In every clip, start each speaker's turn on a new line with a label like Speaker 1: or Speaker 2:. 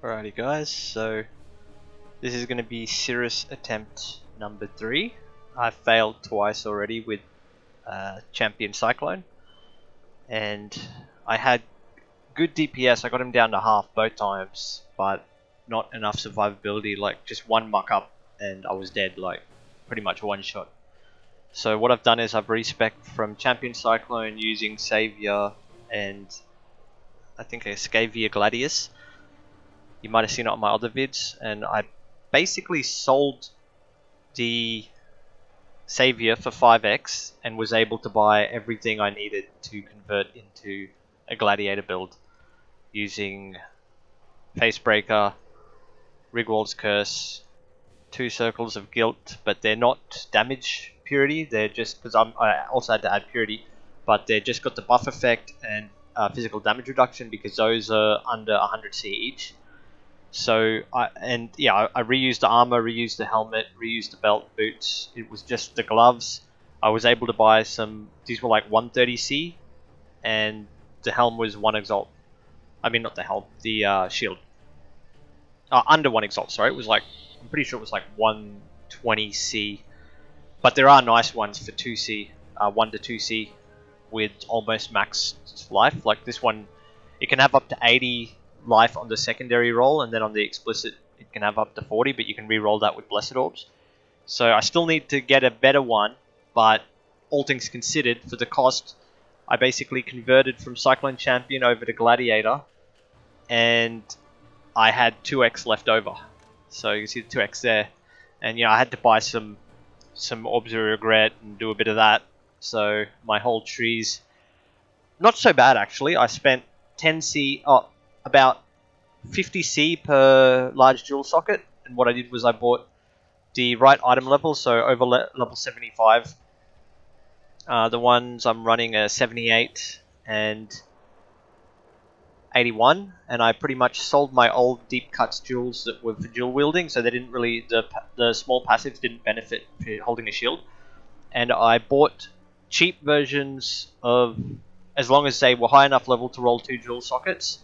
Speaker 1: Alrighty guys, so this is going to be Sirus attempt number 3. I failed twice already with Champion Cyclone, and I had good DPS. I got him down to half both times, but not enough survivability, like just one muck up and I was dead, like pretty much one shot. So what I've done is I've respec'd from Champion Cyclone using Savior and I think a Scavia Gladius. You might have seen it on my other vids, and I basically sold the Savior for 5x and was able to buy everything I needed to convert into a Gladiator build using Facebreaker, Rigwald's Curse, 2 Circles of Guilt, but they're not damage purity, they're just, because I also had to add purity, but they just got the buff effect and physical damage reduction because those are under 100C each. So I reused the armor, reused the helmet, reused the belt, boots. It was just the gloves. I was able to buy some. These were like 130C, and the helm was 1 exalt. I mean, not the helm, the shield. Under 1 exalt. Sorry, it was like, I'm pretty sure it was like 120C. But there are nice ones for 2C, 1 to 2C, with almost max life. Like this one, it can have up to 80 life on the secondary roll, and then on the explicit it can have up to 40, but you can re-roll that with Blessed Orbs. So I still need to get a better one, but all things considered, for the cost, I basically converted from Cyclone Champion over to Gladiator, and I had 2x left over. So you can see the 2x there, and I had to buy some Orbs of Regret and do a bit of that. So my whole tree's not so bad actually. I spent 10C, about 50C per large dual socket, and what I did was I bought the right item level, so over level 75. The ones I'm running are 78 and 81, and I pretty much sold my old deep cuts duals that were for dual wielding, so they didn't really, the small passives didn't benefit for holding a shield, and I bought cheap versions of, as long as they were high enough level to roll 2 dual sockets.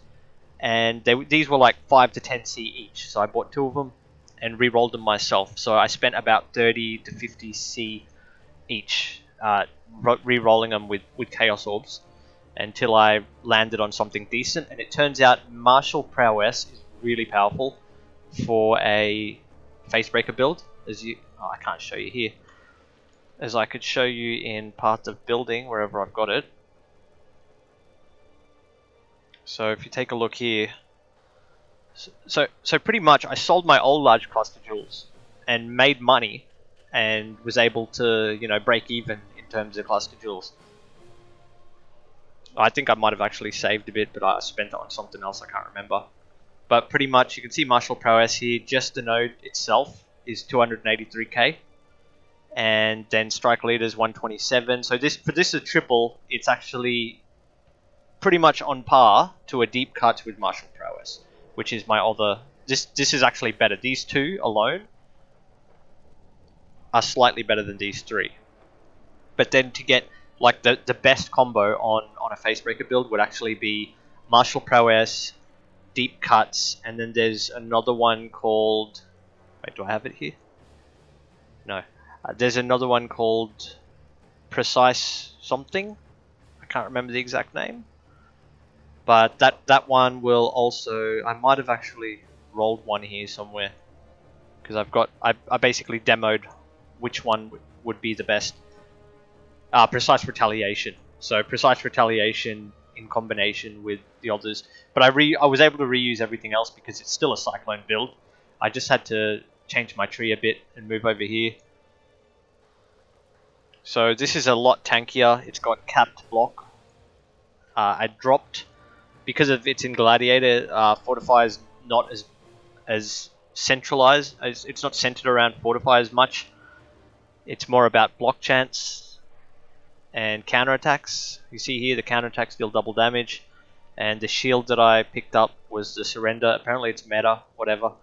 Speaker 1: And these were like 5 to 10C each, so I bought 2 of them and re-rolled them myself. So I spent about 30 to 50C each, re-rolling them with Chaos Orbs until I landed on something decent. And it turns out Martial Prowess is really powerful for a Facebreaker build. I can't show you here, as I could show you in Path of Building wherever I've got it. So if you take a look here, so pretty much I sold my old large cluster jewels and made money and was able to, break even in terms of cluster jewels. I think I might have actually saved a bit, but I spent it on something else, I can't remember. But pretty much you can see Martial Prowess here, just the node itself is 283k. And then Strike Leader's 127. So for this a triple, it's actually pretty much on par to a deep cut with Martial Prowess, which is my other. This is actually better. These 2 alone are slightly better than these 3. But then to get like the best combo on a Facebreaker build would actually be Martial Prowess, deep cuts, and then there's another one called. Wait, do I have it here? No. There's another one called Precise something. I can't remember the exact name. But that one will also, I might have actually rolled one here somewhere, because I basically demoed which one would be the best. Precise Retaliation. So Precise Retaliation in combination with the others. But I was able to reuse everything else because it's still a Cyclone build. I just had to change my tree a bit and move over here. So this is a lot tankier. It's got capped block. I dropped, because of it's in Gladiator, Fortify is not as centralized. It's not centered around Fortify as much. It's more about block chance and counterattacks. You see here the counterattacks deal double damage, and the shield that I picked up was the Surrender. Apparently it's meta, whatever.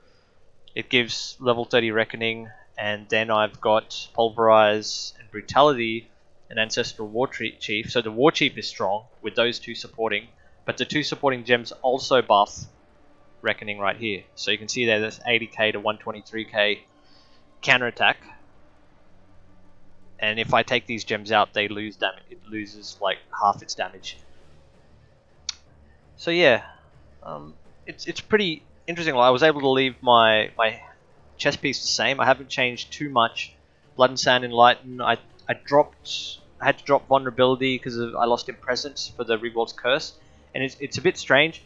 Speaker 1: It gives level 30 Reckoning, and then I've got Pulverize and Brutality and Ancestral War Chief. So the War Chief is strong with those 2 supporting. But the 2 supporting gems also buff reckoning right here. So you can see there's 80k to 123k counterattack. And if I take these gems out, they lose damage. It loses like half its damage. So yeah, it's pretty interesting. I was able to leave my chest piece the same. I haven't changed too much. Blood and Sand Enlighten. I had to drop vulnerability because I lost in presence for the Rigwald's Curse, and it's a bit strange.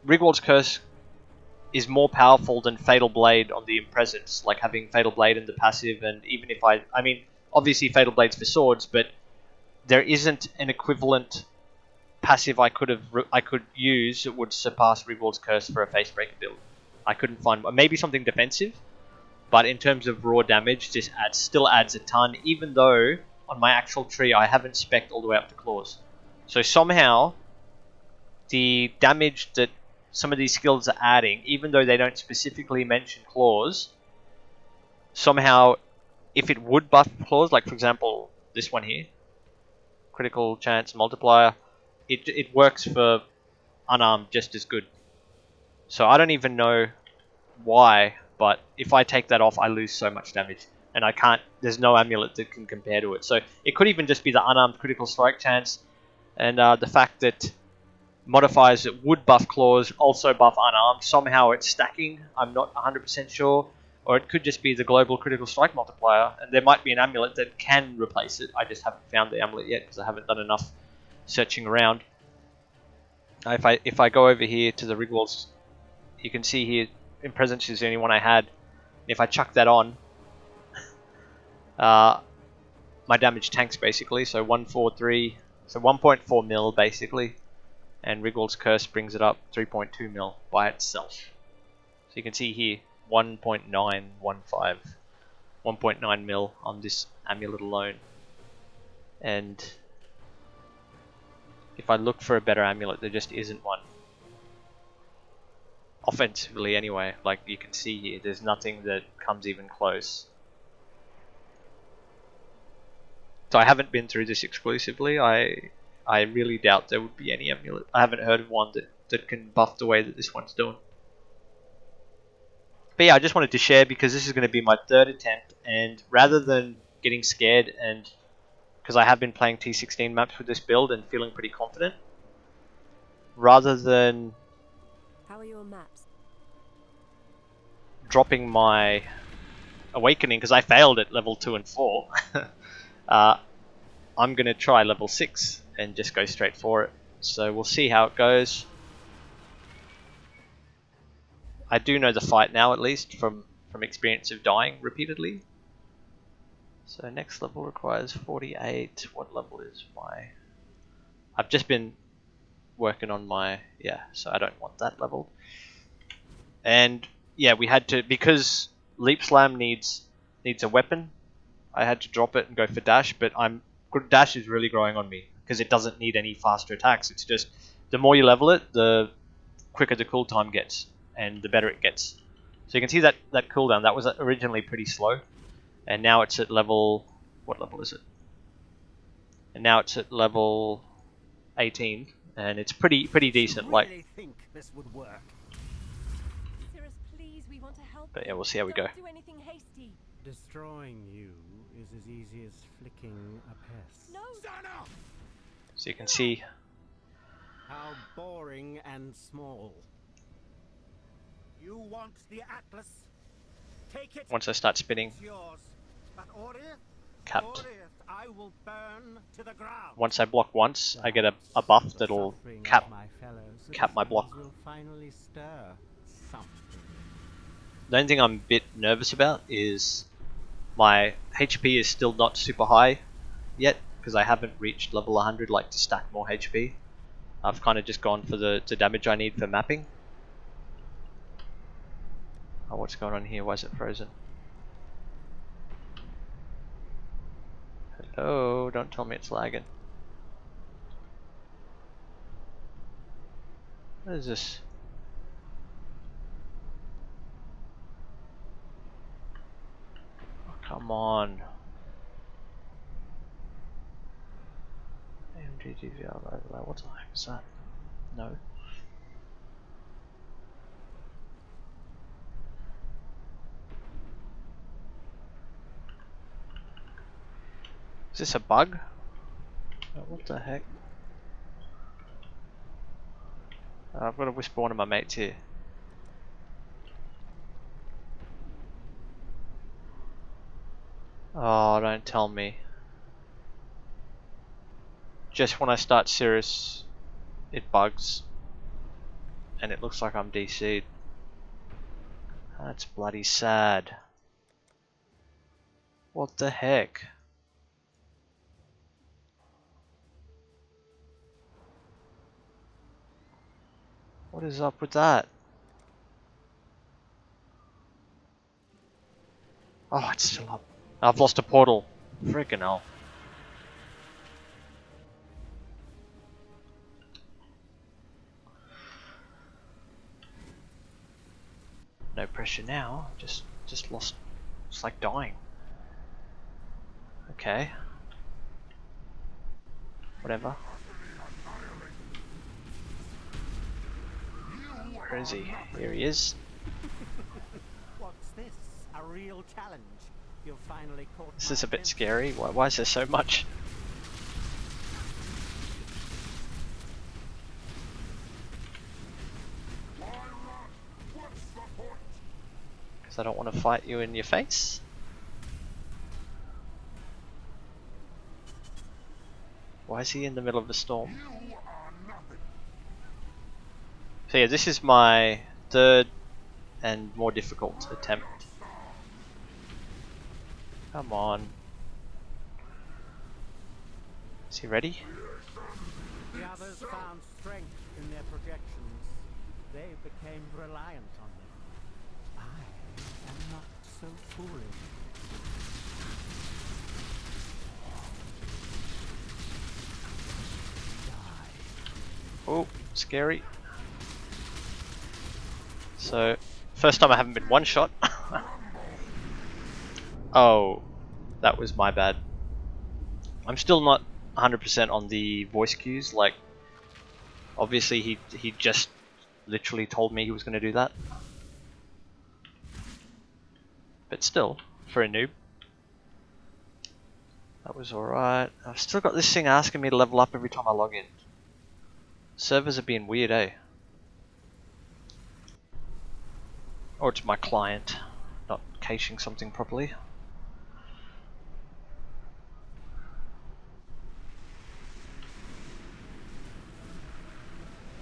Speaker 1: Rigwald's Curse is more powerful than Fatal Blade on the Impresence, like having Fatal Blade in the passive, and even if I mean, obviously Fatal Blade's for swords, but there isn't an equivalent passive I could use that would surpass Rigwald's Curse for a Facebreaker build. I couldn't find, maybe something defensive, but in terms of raw damage, this still adds a ton, even though on my actual tree I haven't spec'd all the way up to claws. So somehow the damage that some of these skills are adding, even though they don't specifically mention claws, somehow if it would buff claws, like for example this one here, critical chance multiplier, it works for unarmed just as good. So I don't even know why, but if I take that off, I lose so much damage, and I can't. There's no amulet that can compare to it. So it could even just be the unarmed critical strike chance, and the fact that modifiers that would buff claws also buff unarmed. Somehow it's stacking. I'm not 100% sure, or it could just be the global critical strike multiplier, and there might be an amulet that can replace it. I just haven't found the amulet yet because I haven't done enough searching around. If I go over here to the Rigwalds, you can see here in presence is the only one I had. If I chuck that on, my damage tanks basically. So 143, so 1.4 mil basically, and Rigwald's Curse brings it up 3.2 mil by itself. So you can see here 1.915, 1.9 mil on this amulet alone. And if I look for a better amulet, there just isn't one. Offensively anyway, like you can see here, there's nothing that comes even close. So I haven't been through this exclusively. I really doubt there would be any amulet. I haven't heard of one that can buff the way that this one's doing. But yeah, I just wanted to share because this is going to be my third attempt, and rather than getting scared, and because I have been playing T16 maps with this build and feeling pretty confident, rather than
Speaker 2: How are your maps?
Speaker 1: dropping my awakening because I failed at level 2 and 4, I'm going to try level 6 and just go straight for it. So we'll see how it goes. I do know the fight now, at least from experience of dying repeatedly. So next level requires 48. What level is my... I've just been working on my... Yeah, so I don't want that level. And yeah, we had to... Because Leap Slam needs a weapon, I had to drop it and go for Dash, but Dash is really growing on me because it doesn't need any faster attacks. It's just the more you level it, the quicker the cooldown gets and the better it gets. So you can see that cooldown, that was originally pretty slow, and now it's at level... What level is it? And now it's at level 18, and it's pretty decent.
Speaker 3: Really
Speaker 1: like,
Speaker 3: think this would work.
Speaker 2: Sirus, please, we want to help.
Speaker 1: But yeah, we'll see how we go.
Speaker 2: Don't do anything hasty.
Speaker 3: Destroying you is as easy as flicking a pest.
Speaker 2: No.
Speaker 3: Sana!
Speaker 1: So you can see
Speaker 3: How boring and small. You want the Atlas? Take it.
Speaker 1: once I start spinning,
Speaker 3: It's yours. But Orith,
Speaker 1: capped.
Speaker 3: Orith, I will burn to the ground.
Speaker 1: Once I block once, I get a buff that'll cap my block.
Speaker 3: Will finally stir something.
Speaker 1: The only thing I'm a bit nervous about is my HP is still not super high yet because I haven't reached level 100 like to stack more HP. I've kind of just gone for the damage I need for mapping. Oh, what's going on here? Why is it frozen? Hello, don't tell me it's lagging. What is this? Oh, come on. AMG DVR overlay, what the heck is that? No. Is this a bug? Oh, what the heck? I've got to whisper one of my mates here. Oh, don't tell me. Just when I start Sirus, it bugs. And it looks like I'm DC'd. That's bloody sad. What the heck? What is up with that? Oh, it's still up. I've lost a portal. Freaking hell. No pressure now. Just lost. It's like dying. Okay. Whatever. Where is he? Here he is.
Speaker 3: What's this? A real challenge? You've finally caught
Speaker 1: This
Speaker 3: my
Speaker 1: is a bit
Speaker 3: attention.
Speaker 1: scary. Why is there so much? Because I don't want to fight you in your face. Why is he in the middle of a storm? So yeah, this is my third and more difficult attempt. Come on. Is he ready?
Speaker 3: The others found strength in their projections. They became reliant on them. I am not so foolish.
Speaker 1: Oh, scary. So, first time I haven't been one shot. Oh, that was my bad. I'm still not 100% on the voice cues. Like, obviously he just literally told me he was going to do that. But still, for a noob, that was alright. I've still got this thing asking me to level up every time I log in. Servers are being weird, eh? Or it's my client not caching something properly.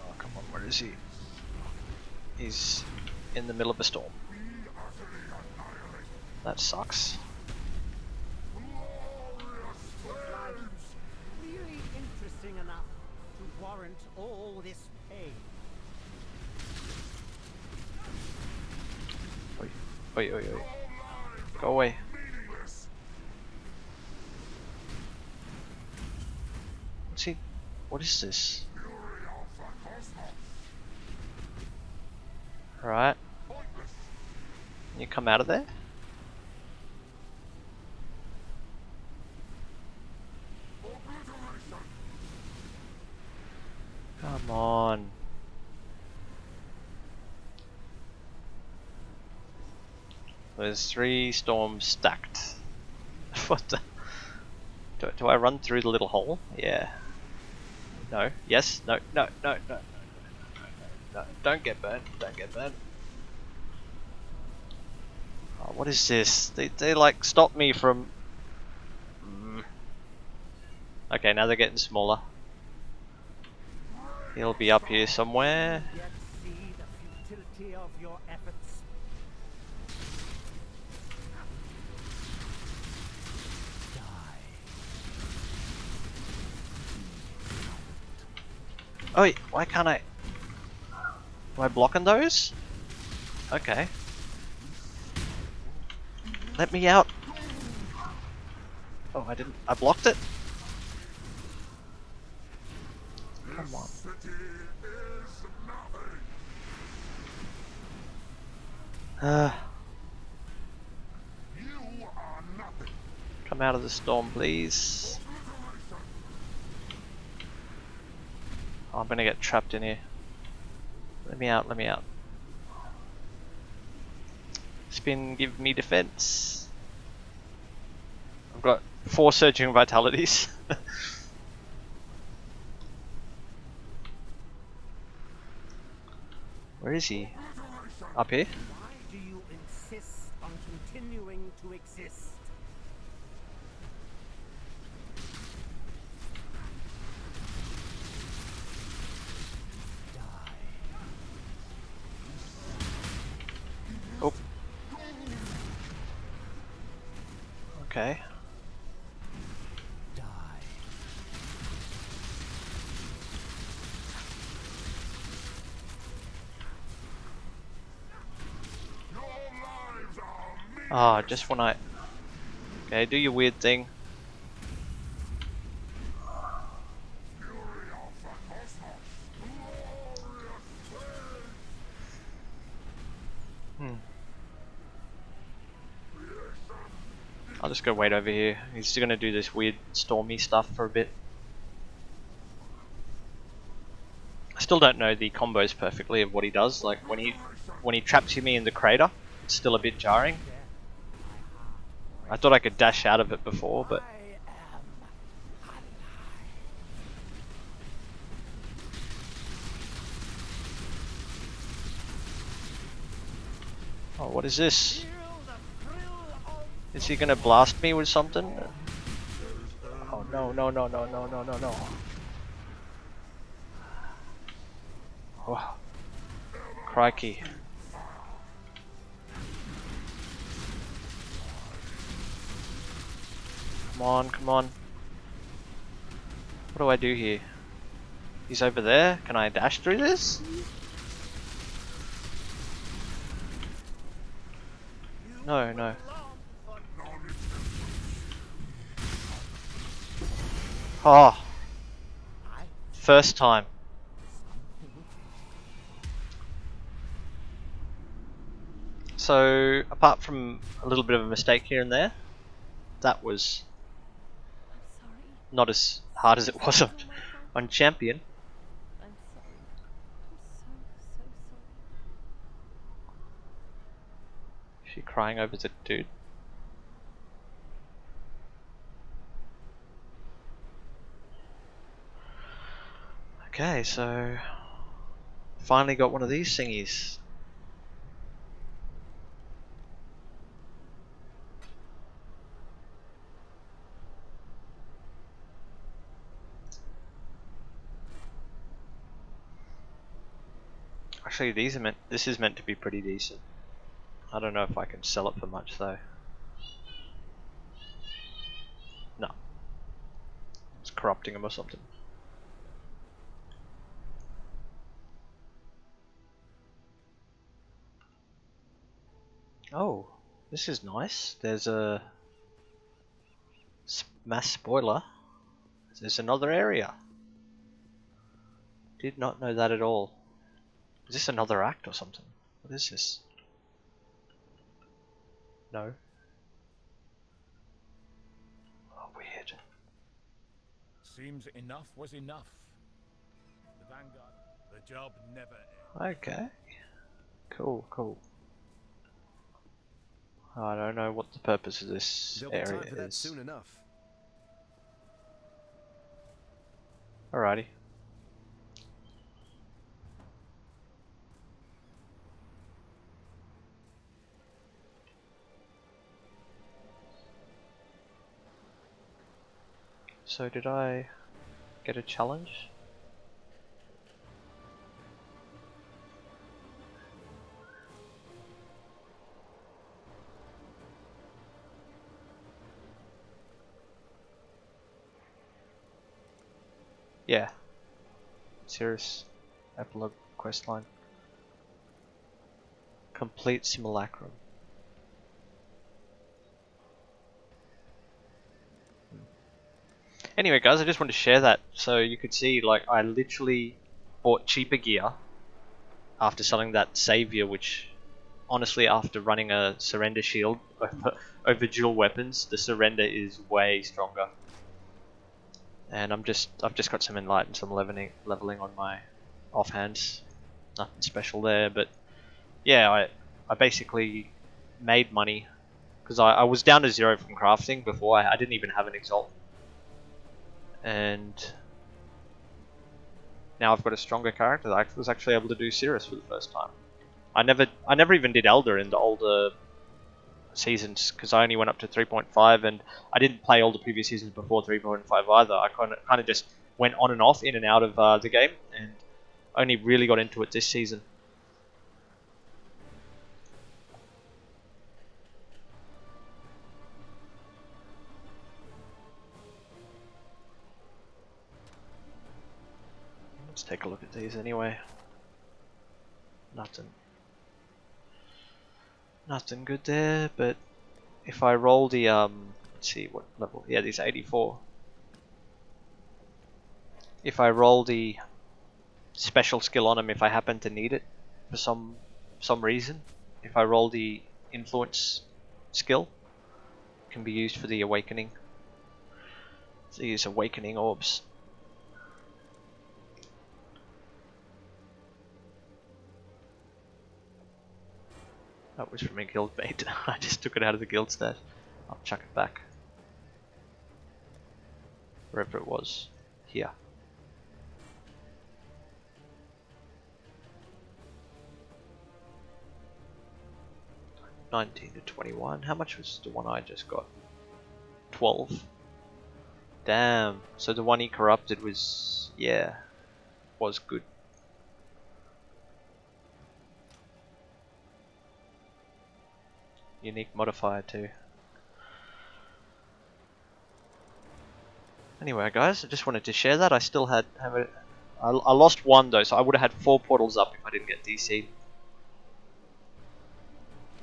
Speaker 1: Oh, come on, where is he? He's in the middle of a storm. That sucks.
Speaker 3: Really interesting enough to warrant all this pain.
Speaker 1: Oi, oi, oi, oi. Go away. What's he? What is this? Right. You come out of there? Come on. There's 3 storms stacked. What the? Do I run through the little hole? Yeah. No. Yes. No. No. No. No. No. Don't get burned. Don't get burned. Oh, what is this? They like stopped me from. Okay, now they're getting smaller. He'll be up here somewhere.
Speaker 3: Yet see the futility of your efforts.
Speaker 1: Oh wait, why can't I? Am I blocking those? Okay. Let me out. Oh, I didn't. I blocked it. Come on. Come out of the storm, please. Oh, I'm gonna get trapped in here. Let me out, let me out. Spin, give me defense. I've got 4 surging vitalities. Where is he? Up here?
Speaker 3: Why do you insist on continuing to exist?
Speaker 1: Oh. Okay.
Speaker 3: Die.
Speaker 1: Ah, just when I... Okay, do your weird thing. I'll just go wait over here. He's still gonna do this weird stormy stuff for a bit. I still don't know the combos perfectly of what he does. Like when he traps me in the crater, it's still a bit jarring. I thought I could dash out of it before, but oh, what is this? Is he gonna blast me with something? Oh no no no no no no no no. Oh. Crikey. Come on, come on. What do I do here? He's over there. Can I dash through this? No, no. Oh. First time. So, apart from a little bit of a mistake here and there, that was
Speaker 2: I'm sorry.
Speaker 1: not as hard as it was on Champion.
Speaker 2: I'm sorry. I'm so sorry.
Speaker 1: Is she crying over the dude? Okay, so finally got one of these thingies. Actually, this is meant to be pretty decent. I don't know if I can sell it for much though. No. It's corrupting him or something. Oh, this is nice. There's a mass spoiler. There's another area. Did not know that at all. Is this another act or something? What is this? No. Oh, weird.
Speaker 4: Seems enough was enough. The Vanguard, the job never ends.
Speaker 1: Okay. Cool, cool. I don't know what the purpose of this
Speaker 5: There'll be
Speaker 1: area
Speaker 5: time for that
Speaker 1: is.
Speaker 5: soon enough.
Speaker 1: Alrighty. So did I get a challenge? Yeah. Sirus epilogue questline. Complete simulacrum. Anyway guys, I just wanted to share that so you could see, like, I literally bought cheaper gear after selling that savior, which honestly after running a surrender shield over dual weapons, the surrender is way stronger. And I've just got some enlightened, some leveling on my offhands. Nothing special there, but yeah, I basically made money because I was down to 0 from crafting before. I didn't even have an Exalt, and now I've got a stronger character that I was actually able to do Sirus for the first time. I never even did Elder in the older seasons because I only went up to 3.5, and I didn't play all the previous seasons before 3.5 either. I kind of just went on and off, in and out of the game, and only really got into it this season. Let's take a look at these anyway. Nothing good there, but if I roll the let's see what level. Yeah, these 84. If I roll the special skill on him, if I happen to need it for some reason, if I roll the influence skill, it can be used for the awakening. These awakening orbs. That was from a guild mate. I just took it out of the guild stat. I'll chuck it back. Wherever it was. Here. $19 to $21. How much was the one I just got? 12. Damn. So the one he corrupted was, yeah, was good. Unique modifier too. Anyway, guys, I just wanted to share that. I still I lost one though, so I would have had 4 portals up if I didn't get DC'd.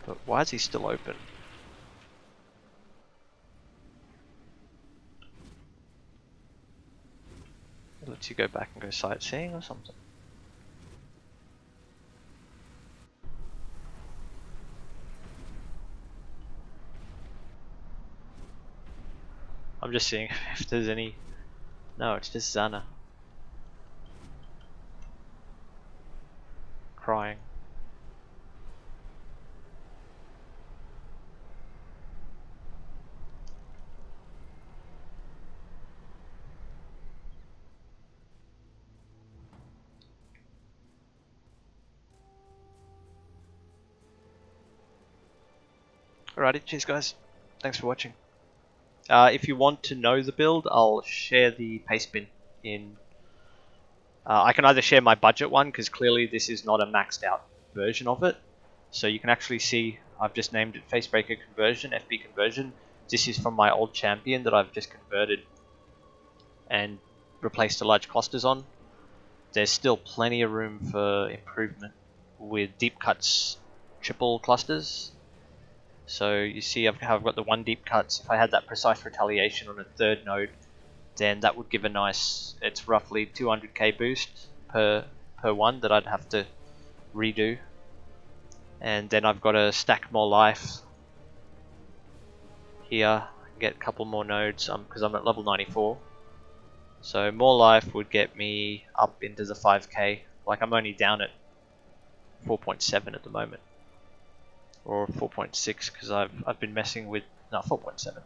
Speaker 1: But why is he still open? It lets you go back and go sightseeing or something. I'm just seeing if there's any... No, it's just Xana. Crying. Alrighty, cheers guys. Thanks for watching. If you want to know the build, I'll share the paste bin in... I can either share my budget one, because clearly this is not a maxed out version of it. So you can actually see, I've just named it Facebreaker conversion, FB conversion. This is from my old champion that I've just converted and replaced the large clusters on. There's still plenty of room for improvement with deep cuts triple clusters. So you see how I've got the 1 deep cuts. If I had that precise retaliation on a 3rd node, then that would give a nice, it's roughly 200k boost per one that I'd have to redo. And then I've got to stack more life here, get a couple more nodes because I'm at level 94. So more life would get me up into the 5k. Like I'm only down at 4.7 at the moment. Or 4.6 because I've been messing with 4.7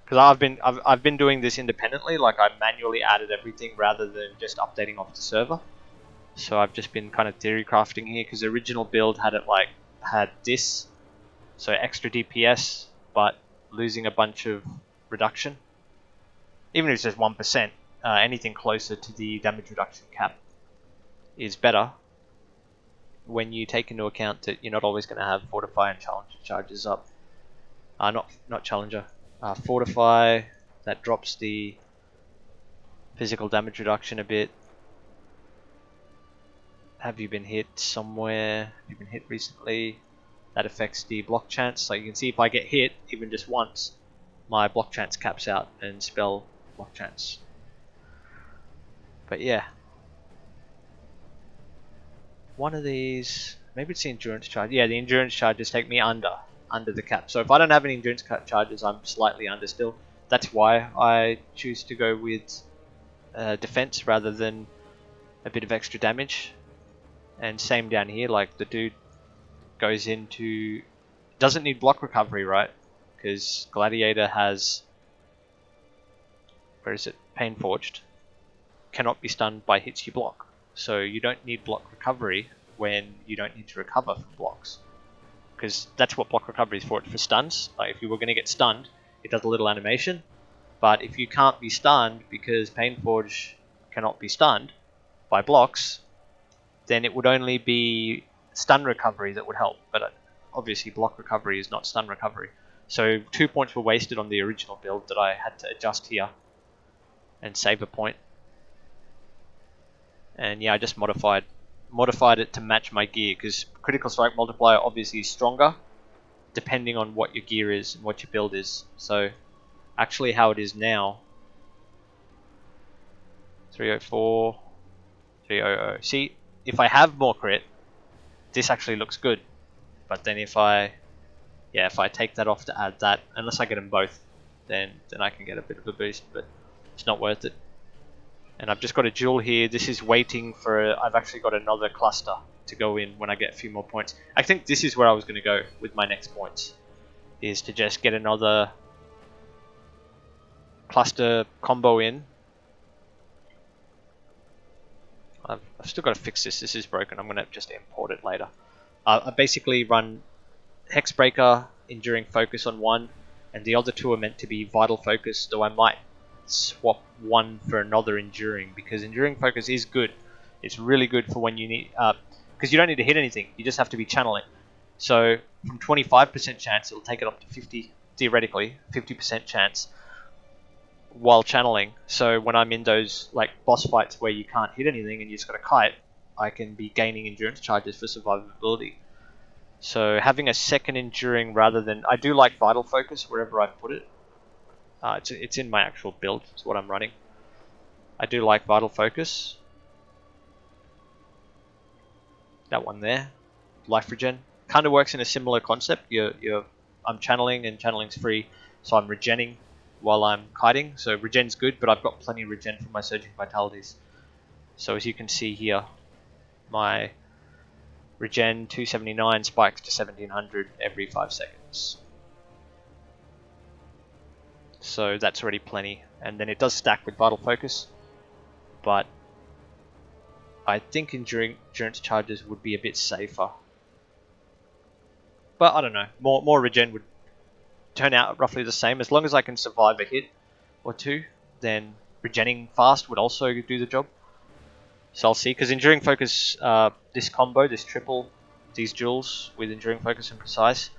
Speaker 1: because I've been doing this independently. Like I manually added everything rather than just updating off the server. So I've just been kind of theory crafting here because the original build had this, so extra DPS but losing a bunch of reduction. Even if it's just 1%, anything closer to the damage reduction cap is better. When you take into account that you're not always going to have Fortify and Challenger charges up. Not Challenger. Fortify, that drops the physical damage reduction a bit. Have you been hit somewhere? Have you been hit recently? That affects the block chance. So you can see if I get hit, even just once, my block chance caps out and spell block chance. But yeah. One of these, maybe it's the endurance charge. Yeah, the endurance charges take me under the cap. So if I don't have any endurance charges, I'm slightly under still. That's why I choose to go with defense rather than a bit of extra damage. And same down here, like the dude goes into doesn't need block recovery, right? Because Gladiator has, where is it? Painforged. Cannot be stunned by hits you block. So you don't need block recovery when you don't need to recover from blocks. Because that's what block recovery is for. It's for stuns. Like if you were going to get stunned, it does a little animation. But if you can't be stunned because Painforge cannot be stunned by blocks, then it would only be stun recovery that would help. But obviously block recovery is not stun recovery. So 2 points were wasted on the original build that I had to adjust here and save a point. And yeah, I just modified it to match my gear, because critical strike multiplier obviously is stronger depending on what your gear is and what your build is. So actually how it is now, 304, 300. See, if I have more crit, this actually looks good. But then if I take that off to add that, unless I get them both, then I can get a bit of a boost, but it's not worth it. And I've just got a jewel here. This is waiting for, I've actually got another cluster to go in when I get a few more points. I think this is where I was going to go with my next points, is to just get another cluster combo in. I've still got to fix this. This is broken. I'm going to just import it later. I basically run Hexbreaker, Enduring Focus on one, and the other two are meant to be Vital Focus, though I might swap one for another Enduring, because Enduring Focus is good. It's really good for when you need, because you don't need to hit anything, you just have to be channeling. So from 25% chance, it'll take it up to 50, theoretically, 50% chance while channeling. So when I'm in those like boss fights where you can't hit anything and you just got to kite, I can be gaining endurance charges for survivability. So having a second Enduring rather than, I do like Vital Focus wherever I put it. It's in my actual build, it's what I'm running. I do like Vital Focus. That one there. Life Regen. Kind of works in a similar concept. I'm channeling, and channeling's free, so I'm regenning while I'm kiting. So regen's good, but I've got plenty of regen from my Surging Vitalities. So as you can see here, my regen 279 spikes to 1700 every 5 seconds. So that's already plenty, and then it does stack with Vital Focus, but I think endurance charges would be a bit safer. But I don't know, more regen would turn out roughly the same. As long as I can survive a hit or two, then regenning fast would also do the job. So I'll see, because Enduring Focus, this combo, this triple, these jewels with Enduring Focus and Precise,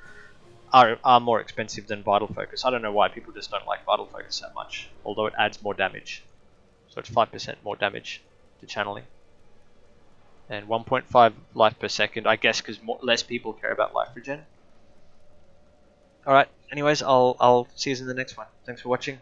Speaker 1: are more expensive than Vital Focus. I don't know why people just don't like Vital Focus that much, although it adds more damage. So it's 5% more damage to channeling. And 1.5 life per second, I guess because less people care about life regen. Alright, anyways, I'll see you in the next one. Thanks for watching.